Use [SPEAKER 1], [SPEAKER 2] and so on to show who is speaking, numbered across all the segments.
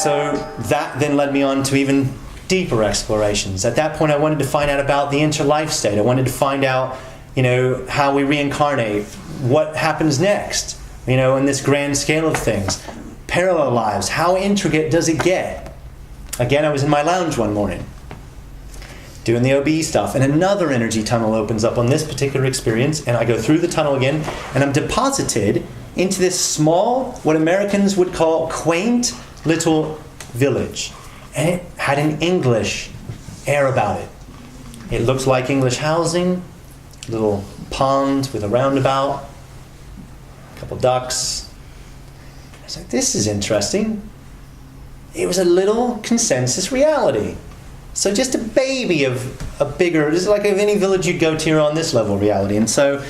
[SPEAKER 1] So that then led me on to even deeper explorations. At that point, I wanted to find out about the interlife state. I wanted to find out, how we reincarnate, what happens next, in this grand scale of things. Parallel lives, how intricate does it get? Again, I was in my lounge one morning, doing the OB stuff, and another energy tunnel opens up on this particular experience, and I go through the tunnel again, and I'm deposited into this small, what Americans would call quaint little village. And it had an English air about it. It looked like English housing, little pond with a roundabout, a couple ducks. I was like, this is interesting. It was a little consensus reality. So just a baby of a bigger, just like of any village you'd go to on this level reality. And so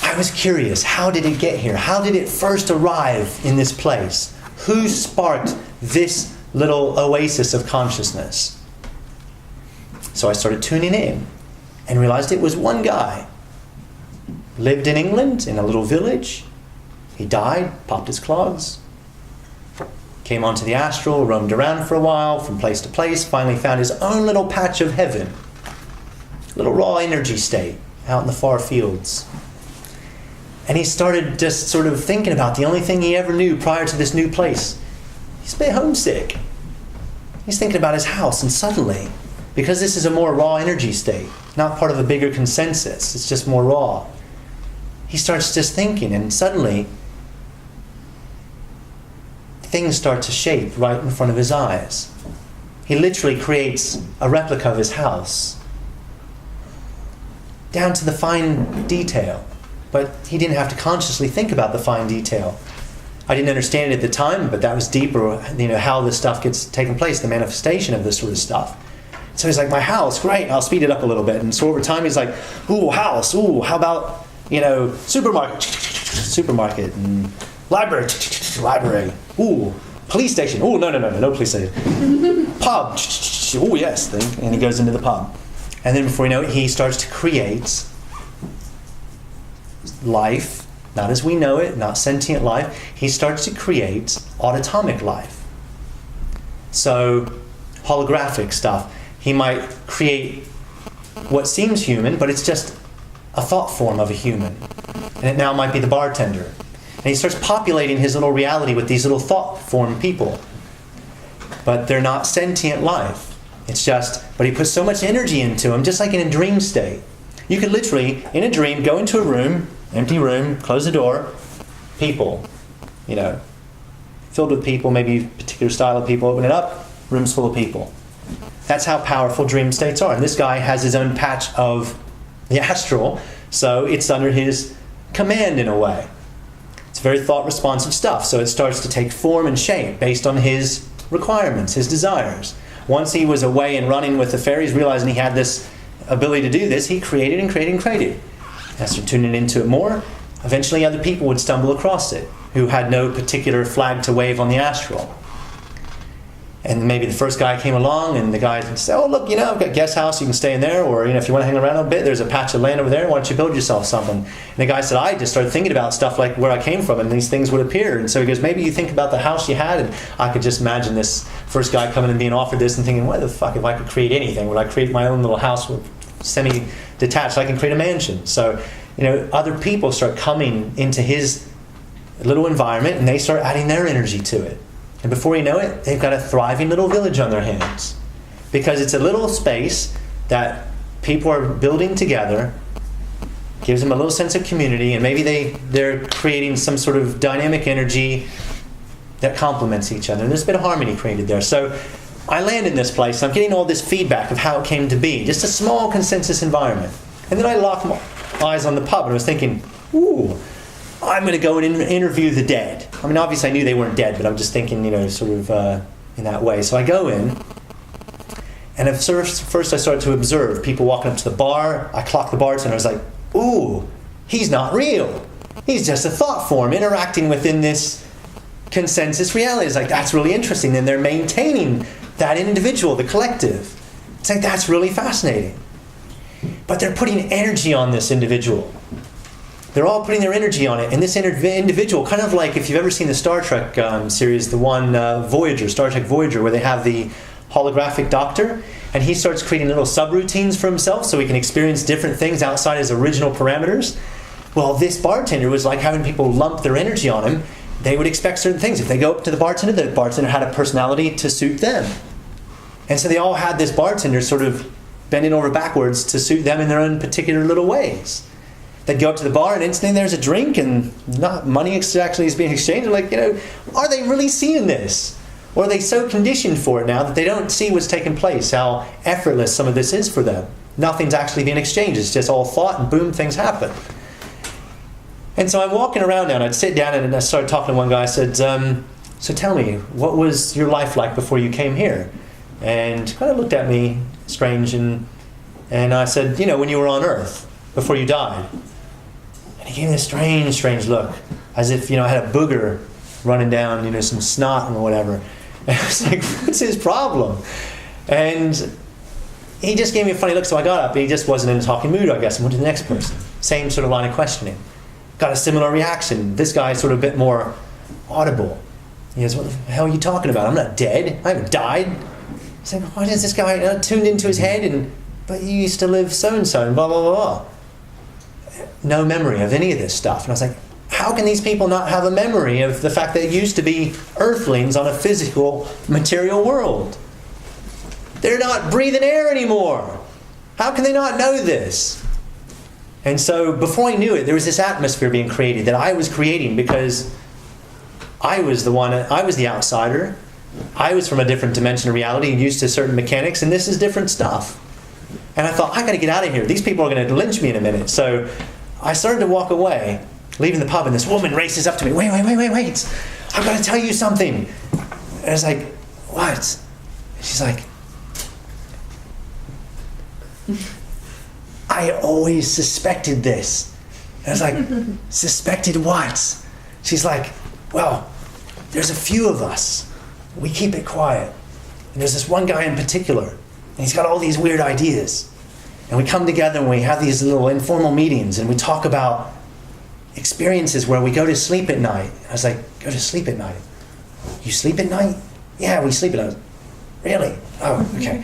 [SPEAKER 1] I was curious, how did it get here? How did it first arrive in this place? Who sparked this little oasis of consciousness? So I started tuning in and realized it was one guy. Lived in England, in a little village. He died, popped his clogs. Came onto the astral, roamed around for a while, from place to place, finally found his own little patch of heaven. Little raw energy state out in the far fields. And he started just sort of thinking about the only thing he ever knew prior to this new place. He's a bit homesick. He's thinking about his house, and suddenly, because this is a more raw energy state, not part of a bigger consensus, it's just more raw, he starts just thinking, and suddenly things start to shape right in front of his eyes. He literally creates a replica of his house, down to the fine detail. But he didn't have to consciously think about the fine detail. I didn't understand it at the time, but that was deeper, how this stuff gets taken place, the manifestation of this sort of stuff. So he's like, my house, great, I'll speed it up a little bit. And so over time he's like, ooh, house, ooh, how about, supermarket, and library, ooh, police station, ooh, no police station. Pub, ooh, yes, and he goes into the pub. And then before you know it, he starts to create life, not as we know it, not sentient life. He starts to create autotomic life. So, holographic stuff. He might create what seems human, but it's just a thought form of a human. And it now might be the bartender. And he starts populating his little reality with these little thought form people. But they're not sentient life. It's just, but he puts so much energy into them, just like in a dream state. You could literally, in a dream, go into a room, empty room, close the door, people, filled with people, maybe a particular style of people, open it up, room's full of people. That's how powerful dream states are. And this guy has his own patch of the astral, so it's under his command in a way. It's very thought-responsive stuff, so it starts to take form and shape based on his requirements, his desires. Once he was away and running with the fairies, realizing he had this ability to do this, he created and created and created. As you're tuning into it more, eventually other people would stumble across it who had no particular flag to wave on the astral. And maybe the first guy came along and the guy said, oh, look, I've got a guest house, you can stay in there, or if you want to hang around a bit, there's a patch of land over there, why don't you build yourself something? And the guy said, I just started thinking about stuff like where I came from, and these things would appear. And so he goes, maybe you think about the house you had, and I could just imagine this first guy coming and being offered this and thinking, what the fuck, if I could create anything, would I create my own little house with semi-detached, I can create a mansion. So, other people start coming into his little environment, and they start adding their energy to it. And before you know it, they've got a thriving little village on their hands. Because it's a little space that people are building together, gives them a little sense of community, and maybe they're creating some sort of dynamic energy that complements each other. And there's a bit of harmony created there. So I land in this place, and I'm getting all this feedback of how it came to be. Just a small consensus environment. And then I locked my eyes on the pub, and I was thinking, ooh, I'm going to go and interview the dead. I mean, obviously I knew they weren't dead, but I'm just thinking, sort of in that way. So I go in, and first I started to observe people walking up to the bar. I clocked the bartender. I was like, ooh, he's not real. He's just a thought form interacting within this consensus reality. It's like, that's really interesting. And they're maintaining that individual, the collective. It's like, that's really fascinating. But they're putting energy on this individual. they're all putting their energy on it. And this individual, kind of like if you've ever seen the Star Trek series, the one Voyager, Star Trek Voyager, where they have the holographic doctor, and he starts creating little subroutines for himself so he can experience different things outside his original parameters. Well, this bartender was like having people lump their energy on him. They would expect certain things. If they go up to the bartender had a personality to suit them. And so they all had this bartender sort of bending over backwards to suit them in their own particular little ways. They'd go up to the bar and instantly there's a drink and not money actually is being exchanged. They're like, are they really seeing this? Or are they so conditioned for it now that they don't see what's taking place, how effortless some of this is for them? Nothing's actually being exchanged. It's just all thought and boom, things happen. And so I'm walking around now and I'd sit down and I started talking to one guy. I said, so tell me, what was your life like before you came here? And kind of looked at me strange and I said, when you were on Earth, before you died. And he gave me this strange look, as if, I had a booger running down, some snot or whatever. And I was like, what's his problem? And he just gave me a funny look, so I got up. He just wasn't in a talking mood, I guess, and went to the next person. Same sort of line of questioning. Got a similar reaction. This guy's sort of a bit more audible. He goes, what the hell are you talking about? I'm not dead. I haven't died. It's like, why does this guy tuned into his head but you used to live so-and-so and blah, blah, blah, blah. No memory of any of this stuff. And I was like, how can these people not have a memory of the fact that they used to be earthlings on a physical, material world? They're not breathing air anymore. How can they not know this? And so before I knew it, there was this atmosphere being created that I was creating because I was the outsider. I was from a different dimension of reality, used to certain mechanics, and this is different stuff. And I thought, I got to get out of here. These people are going to lynch me in a minute. So I started to walk away, leaving the pub, and this woman races up to me. Wait. I've got to tell you something. And I was like, what? And she's like, I always suspected this. And I was like, suspected what? She's like, well, there's a few of us. We keep it quiet. And there's this one guy in particular, and he's got all these weird ideas. And we come together and we have these little informal meetings and we talk about experiences where we go to sleep at night. I was like, go to sleep at night? You sleep at night? Yeah, we sleep at night. Really? Oh, okay.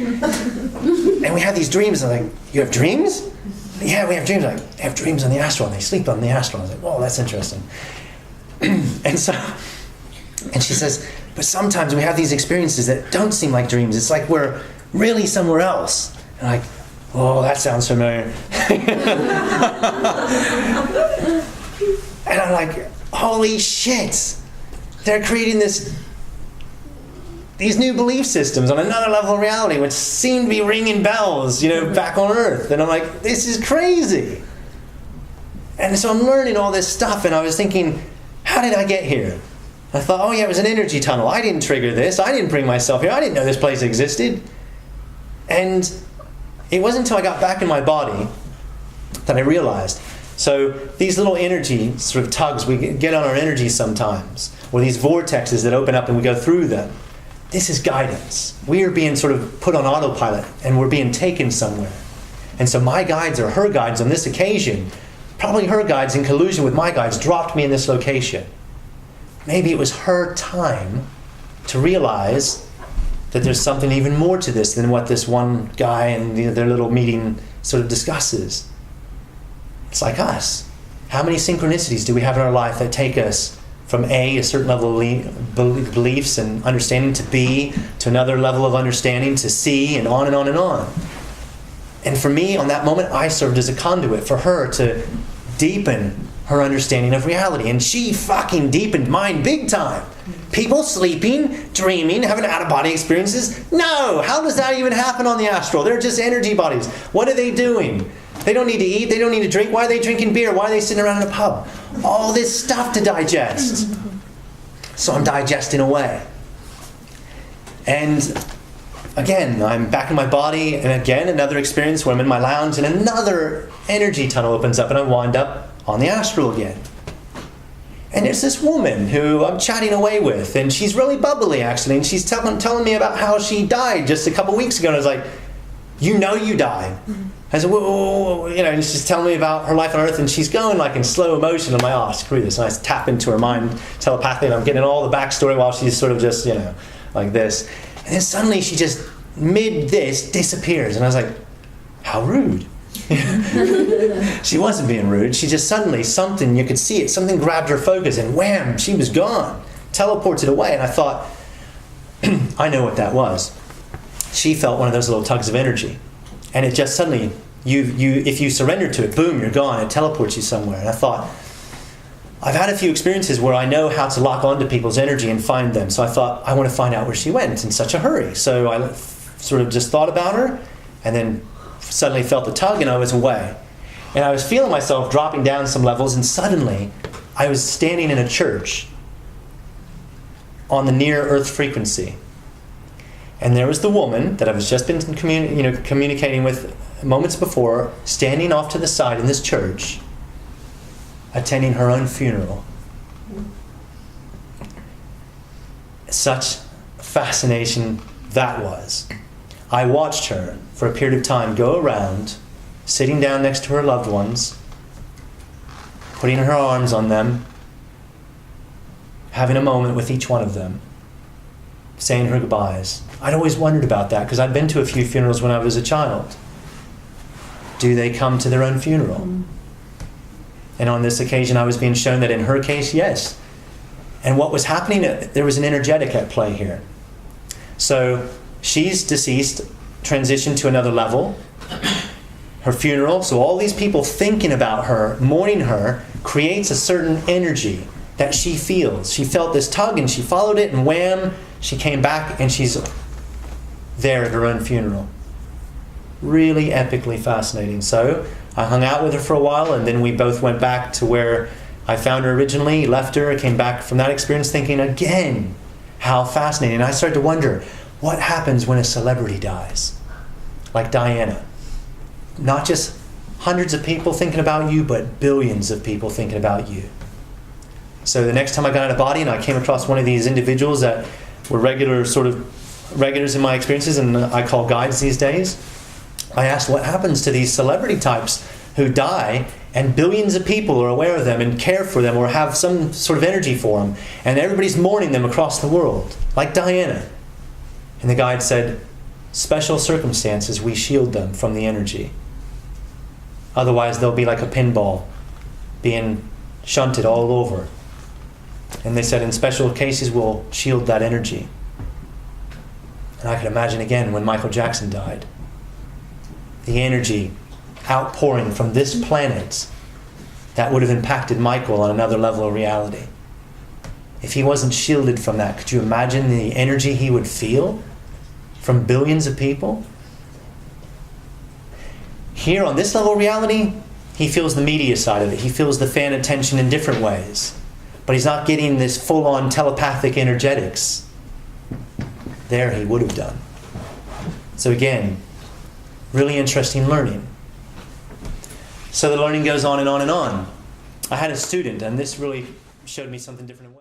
[SPEAKER 1] And we have these dreams. I'm like, you have dreams? Yeah, we have dreams. I'm like, they have dreams on the astral and they sleep on the astral. I was like, oh, that's interesting. And she says, but sometimes we have these experiences that don't seem like dreams. It's like we're really somewhere else. And I'm like, oh, that sounds familiar. And I'm like, holy shit. They're creating these new belief systems on another level of reality, which seem to be ringing bells, back on Earth. And I'm like, this is crazy. And so I'm learning all this stuff, and I was thinking, how did I get here? I thought, oh yeah, it was an energy tunnel. I didn't trigger this. I didn't bring myself here. I didn't know this place existed. And it wasn't until I got back in my body that I realized. So these little energy sort of tugs, we get on our energy sometimes, or these vortexes that open up and we go through them. This is guidance. We are being sort of put on autopilot and we're being taken somewhere. And so my guides, or her guides on this occasion, probably her guides in collusion with my guides, dropped me in this location. Maybe it was her time to realize that there's something even more to this than what this one guy and their little meeting sort of discusses. It's like us. How many synchronicities do we have in our life that take us from a certain level of beliefs and understanding, to B, to another level of understanding, to C, and on and on and on. And for me, on that moment, I served as a conduit for her to deepen her understanding of reality. And she fucking deepened mine big time. People sleeping, dreaming, having out-of-body experiences? No! How does that even happen on the astral? They're just energy bodies. What are they doing? They don't need to eat. They don't need to drink. Why are they drinking beer? Why are they sitting around in a pub? All this stuff to digest. So I'm digesting away. And again, I'm back in my body, and again, another experience where I'm in my lounge, and another energy tunnel opens up, and I wind up on the astral again. And there's this woman who I'm chatting away with, and she's really bubbly, actually, and she's telling me about how she died just a couple weeks ago, and I was like, You know you died. I said, whoa, you know, and she's telling me about her life on Earth, and she's going like in slow motion. I'm like, oh, screw this. And I tap into her mind telepathically, and I'm getting all the backstory while she's sort of just, you know, like this. And then suddenly she just, mid this, disappears. And I was like, how rude. She wasn't being rude. She just suddenly, something, you could see it, something grabbed her focus, and wham, she was gone. Teleported away. And I thought, I know what that was. She felt one of those little tugs of energy, and it just suddenly, if you surrender to it, boom, you're gone. It teleports you somewhere. And I thought, I've had a few experiences where I know how to lock onto people's energy and find them. So I thought, I want to find out where she went in such a hurry. So I sort of just thought about her, and then suddenly felt the tug, and I was away. And I was feeling myself dropping down some levels, and suddenly I was standing in a church on the near Earth frequency. And there was the woman that I was just been communicating with moments before, standing off to the side in this church, attending her own funeral. Such fascination that was. I watched her for a period of time go around, sitting down next to her loved ones, putting her arms on them, having a moment with each one of them, saying her goodbyes. I'd always wondered about that because I'd been to a few funerals when I was a child. Do they come to their own funeral? And on this occasion I was being shown that in her case, yes. And what was happening, there was an energetic at play here. So she's deceased, transitioned to another level. Her funeral, so all these people thinking about her, mourning her, creates a certain energy that she feels. She felt this tug and she followed it, and wham, she came back and she's there at her own funeral. Really epically fascinating. So I hung out with her for a while, and then we both went back to where I found her originally, left her, came back from that experience thinking again, how fascinating. And I started to wonder, what happens when a celebrity dies? Like Diana. Not just hundreds of people thinking about you, but billions of people thinking about you. So the next time I got out of body and I came across one of these individuals that were regulars in my experiences, and I call guides these days, I asked what happens to these celebrity types who die and billions of people are aware of them and care for them or have some sort of energy for them, and everybody's mourning them across the world, like Diana. And the guide said, special circumstances, we shield them from the energy. Otherwise they'll be like a pinball being shunted all over. And they said in special cases we'll shield that energy. And I could imagine again when Michael Jackson died, the energy outpouring from this planet that would have impacted Michael on another level of reality. If he wasn't shielded from that, could you imagine the energy he would feel from billions of people? Here on this level of reality, he feels the media side of it. He feels the fan attention in different ways. But he's not getting this full-on telepathic energetics. There he would have done. So again, really interesting learning. So the learning goes on and on and on. I had a student, and this really showed me something different.